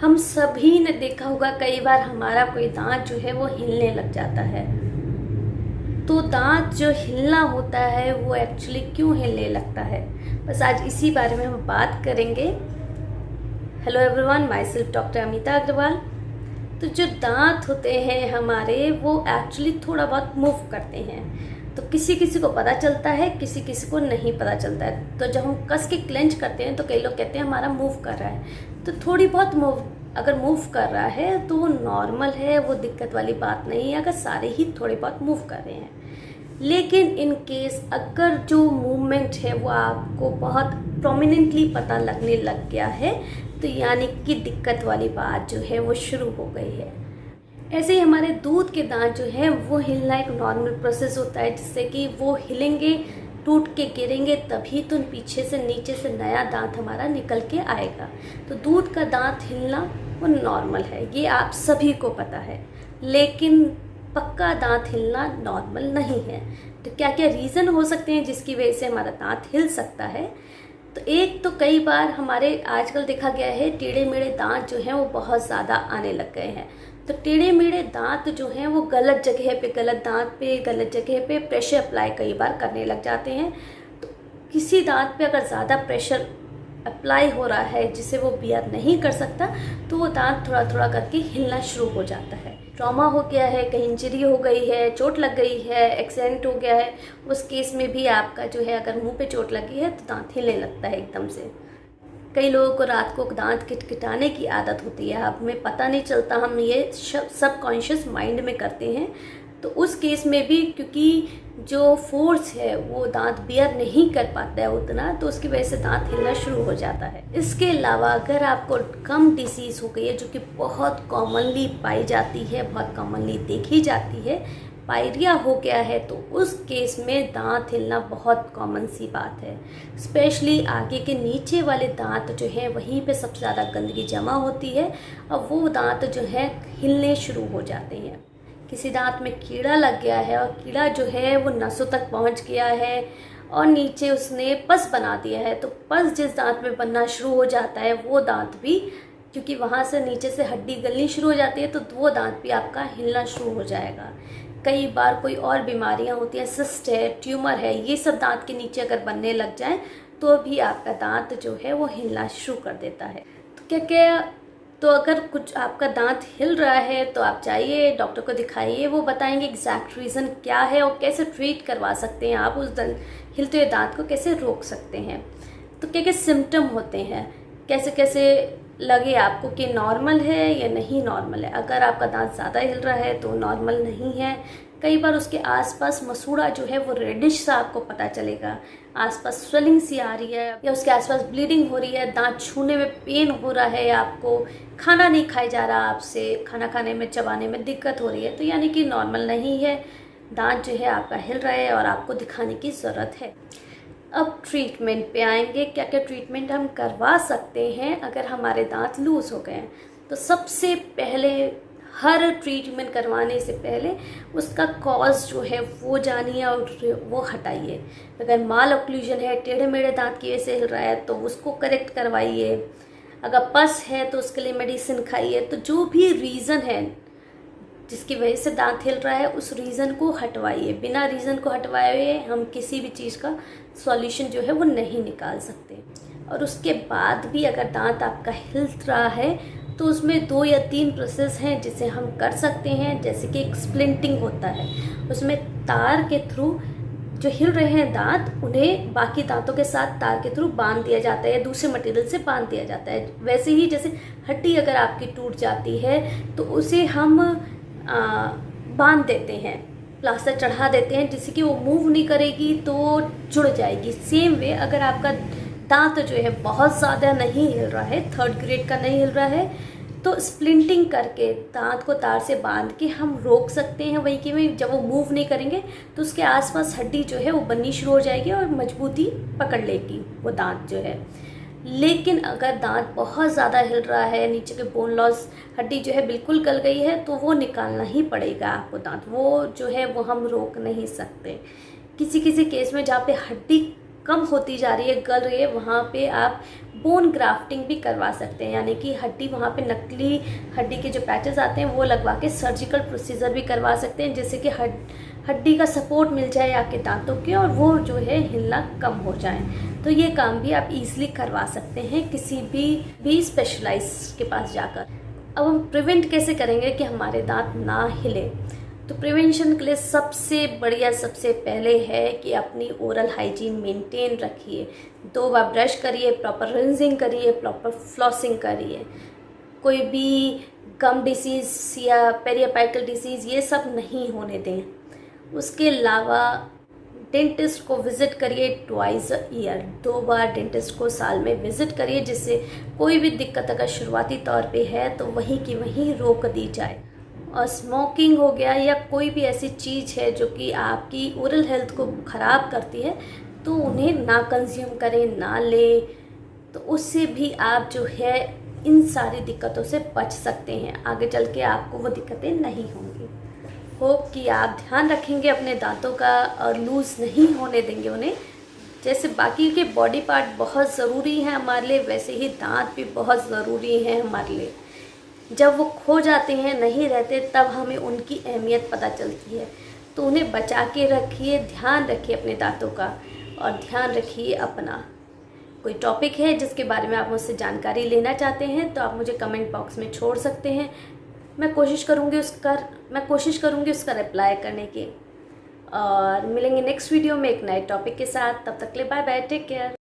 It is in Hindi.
हम सभी ने देखा होगा कई बार हमारा कोई दांत जो है वो हिलने लग जाता है। तो दांत जो हिलना होता है वो एक्चुअली क्यों हिलने लगता है, बस आज इसी बारे में हम बात करेंगे। Hello everyone, myself doctor Amita Agarwal. तो जो दांत होते हैं हमारे वो एक्चुअली थोड़ा बहुत मूव करते हैं। तो किसी किसी को पता चलता है, किसी किसी को नहीं पता चलता है। तो जब हम कस के क्लेंच करते हैं तो कई लोग कहते हैं हमारा मूव कर रहा है। तो थोड़ी बहुत अगर मूव कर रहा है तो वो नॉर्मल है, वो दिक्कत वाली बात नहीं है अगर सारे ही थोड़े बहुत मूव कर रहे हैं। लेकिन इन केस अगर जो मूवमेंट है वो आपको बहुत प्रोमिनेंटली पता लगने लग गया है तो यानी कि दिक्कत वाली बात जो है वो शुरू हो गई है। ऐसे ही हमारे दूध के दांत जो है वो हिलना एक नॉर्मल प्रोसेस होता है, जिससे कि वो हिलेंगे, टूट के गिरेंगे तभी तो पीछे से नीचे से नया दांत हमारा निकल के आएगा। तो दूध का दांत हिलना वो नॉर्मल है, ये आप सभी को पता है। लेकिन पक्का दांत हिलना नॉर्मल नहीं है। तो क्या क्या रीज़न हो सकते हैं जिसकी वजह से हमारा दांत हिल सकता है? तो एक तो कई बार हमारे आजकल देखा गया है टेढ़े मेढ़े दांत जो हैं वो बहुत ज़्यादा आने लग गए हैं। तो टेढ़े मेढ़े दांत जो हैं वो गलत जगह पे, गलत दांत पे, गलत जगह पे प्रेशर अप्लाई कई बार करने लग जाते हैं। तो किसी दांत पे अगर ज़्यादा प्रेशर अप्लाई हो रहा है जिसे वो बियर नहीं कर सकता तो वो दांत थोड़ा थोड़ा करके हिलना शुरू हो जाता है। ट्रॉमा हो गया है, कहीं इंजरी हो गई है, चोट लग गई है, एक्सीडेंट हो गया है, उस केस में भी आपका जो है अगर मुंह पे चोट लगी है तो दांत हिलने लगता है एकदम से। कई लोगों को रात को दांत किटकिटाने की आदत होती है, हमें पता नहीं चलता, हम ये सबकॉन्शियस माइंड में करते हैं। तो उस केस में भी क्योंकि जो फोर्स है वो दांत बियर नहीं कर पाता है उतना, तो उसकी वजह से दांत हिलना शुरू हो जाता है। इसके अलावा अगर आपको गम डिसीज़ हो गई है जो कि बहुत कॉमनली पाई जाती है, बहुत कॉमनली देखी जाती है, पायरिया हो गया है, तो उस केस में दांत हिलना बहुत कॉमन सी बात है। स्पेशली आगे के नीचे वाले दांत जो हैं वहीं पे सबसे ज़्यादा गंदगी जमा होती है और वो दांत जो है हिलने शुरू हो जाते हैं। किसी दांत में कीड़ा लग गया है और कीड़ा जो है वो नसों तक पहुंच गया है और नीचे उसने पस बना दिया है, तो पस जिस दांत में बनना शुरू हो जाता है वो दांत भी, क्योंकि वहाँ से नीचे से हड्डी गलनी शुरू हो जाती है, तो वो दांत भी आपका हिलना शुरू हो जाएगा। कई बार कोई और बीमारियां होती हैं, सिस्ट है, ट्यूमर है, ये सब दांत के नीचे अगर बनने लग जाएं तो भी आपका दांत जो है वो हिलना शुरू कर देता है। तो क्या क्या तो अगर कुछ आपका दांत हिल रहा है तो आप जाइए डॉक्टर को दिखाइए, वो बताएंगे एग्जैक्ट रीज़न क्या है और कैसे ट्रीट करवा सकते हैं, आप उस हिलते हुए दांत को कैसे रोक सकते हैं। तो क्या क्या सिम्टम होते हैं, कैसे कैसे लगे आपको कि नॉर्मल है या नहीं नॉर्मल है। अगर आपका दांत ज़्यादा हिल रहा है तो नॉर्मल नहीं है। कई बार उसके आसपास मसूड़ा जो है वो रेडिश सा आपको पता चलेगा, आसपास स्वेलिंग सी आ रही है या उसके आसपास ब्लीडिंग हो रही है, दांत छूने में पेन हो रहा है, आपको खाना नहीं खाया जा रहा, आपसे खाना खाने में चबाने में दिक्कत हो रही है, तो यानी कि नॉर्मल नहीं है, दांत जो है आपका हिल रहा है और आपको दिखाने की ज़रूरत है। अब ट्रीटमेंट पे आएंगे, क्या क्या ट्रीटमेंट हम करवा सकते हैं अगर हमारे दांत लूज़ हो गए हैं। तो सबसे पहले हर ट्रीटमेंट करवाने से पहले उसका कॉज जो है वो जानिए और वो हटाइए। अगर माल ऑक्लूजन है, टेढ़े मेढ़े दांत की वजह से हिल रहा है तो उसको करेक्ट करवाइए। अगर पस है तो उसके लिए मेडिसिन खाइए। तो जो भी रीज़न है जिसकी वजह से दांत हिल रहा है उस रीज़न को हटवाइए। बिना रीज़न को हटवाए हम किसी भी चीज़ का सॉल्यूशन जो है वो नहीं निकाल सकते। और उसके बाद भी अगर दांत आपका हिल रहा है तो उसमें 2 या 3 प्रोसेस हैं जिसे हम कर सकते हैं। जैसे कि एक स्प्लिंटिंग होता है, उसमें तार के थ्रू जो हिल रहे हैं दांत उन्हें बाकी दांतों के साथ तार के थ्रू बांध दिया जाता है या दूसरे मटेरियल से बांध दिया जाता है। वैसे ही जैसे हड्डी अगर आपकी टूट जाती है तो उसे हम बांध देते हैं, प्लास्टर चढ़ा देते हैं जिससे कि वो मूव नहीं करेगी तो जुड़ जाएगी। सेम वे अगर आपका दांत जो है बहुत ज़्यादा नहीं हिल रहा है, 3rd ग्रेड का नहीं हिल रहा है, तो स्प्लिंटिंग करके दांत को तार से बांध के हम रोक सकते हैं। वहीं कि वहीं जब वो मूव नहीं करेंगे तो उसके आसपास हड्डी जो है वो बननी शुरू हो जाएगी और मजबूती पकड़ लेगी वो दांत जो है। लेकिन अगर दांत बहुत ज़्यादा हिल रहा है, नीचे के बोन लॉस हड्डी जो है बिल्कुल गल गई है, तो वो निकालना ही पड़ेगा आपको दांत, वो जो है वो हम रोक नहीं सकते। किसी किसी केस में जहाँ पे हड्डी कम होती जा रही है, गल रही है, वहाँ पे आप बोन ग्राफ्टिंग भी करवा सकते हैं, यानी कि हड्डी वहाँ पे नकली हड्डी के जो पैचेस आते हैं वो लगवा के सर्जिकल प्रोसीजर भी करवा सकते हैं, जिससे कि हड्डी का सपोर्ट मिल जाए आपके दांतों के और वो जो है हिलना कम हो जाए। तो ये काम भी आप इजीली करवा सकते हैं किसी भी स्पेशलाइस्ट के पास जाकर। अब हम प्रिवेंट कैसे करेंगे कि हमारे दांत ना हिले? तो प्रिवेंशन के लिए सबसे बढ़िया सबसे पहले है कि अपनी ओरल हाइजीन मेंटेन रखिए। 2 बार ब्रश करिए, प्रॉपर रिंजिंग करिए, प्रॉपर फ्लॉसिंग करिए। कोई भी गम डिसीज़ या पेरियापाइकल डिसीज़ ये सब नहीं होने दें। उसके अलावा डेंटिस्ट को विज़िट करिए twice a year, 2 bar dentist को साल में विज़िट करिए, जिससे कोई भी दिक्कत अगर शुरुआती तौर पे है तो वहीं की वहीं रोक दी जाए। और स्मोकिंग हो गया या कोई भी ऐसी चीज़ है जो कि आपकी ओरल हेल्थ को ख़राब करती है तो उन्हें ना कंज्यूम करें, ना ले, तो उससे भी आप जो है इन सारी दिक्कतों से बच सकते हैं। आगे चल के आपको वो दिक्कतें नहीं होंगी। होप कि आप ध्यान रखेंगे अपने दांतों का और लूज़ नहीं होने देंगे उन्हें। जैसे बाकी के बॉडी पार्ट बहुत ज़रूरी हैं हमारे लिए, वैसे ही दांत भी बहुत ज़रूरी हैं हमारे लिए। जब वो खो जाते हैं, नहीं रहते, तब हमें उनकी अहमियत पता चलती है। तो उन्हें बचा के रखिए, ध्यान रखिए अपने दांतों का और ध्यान रखिए अपना। कोई टॉपिक है जिसके बारे में आप मुझसे जानकारी लेना चाहते हैं तो आप मुझे कमेंट बॉक्स में छोड़ सकते हैं। मैं कोशिश करूँगी उसका रिप्लाई करने की। और मिलेंगे नेक्स्ट वीडियो में एक नए टॉपिक के साथ। तब तक के लिए बाय बाय, टेक केयर।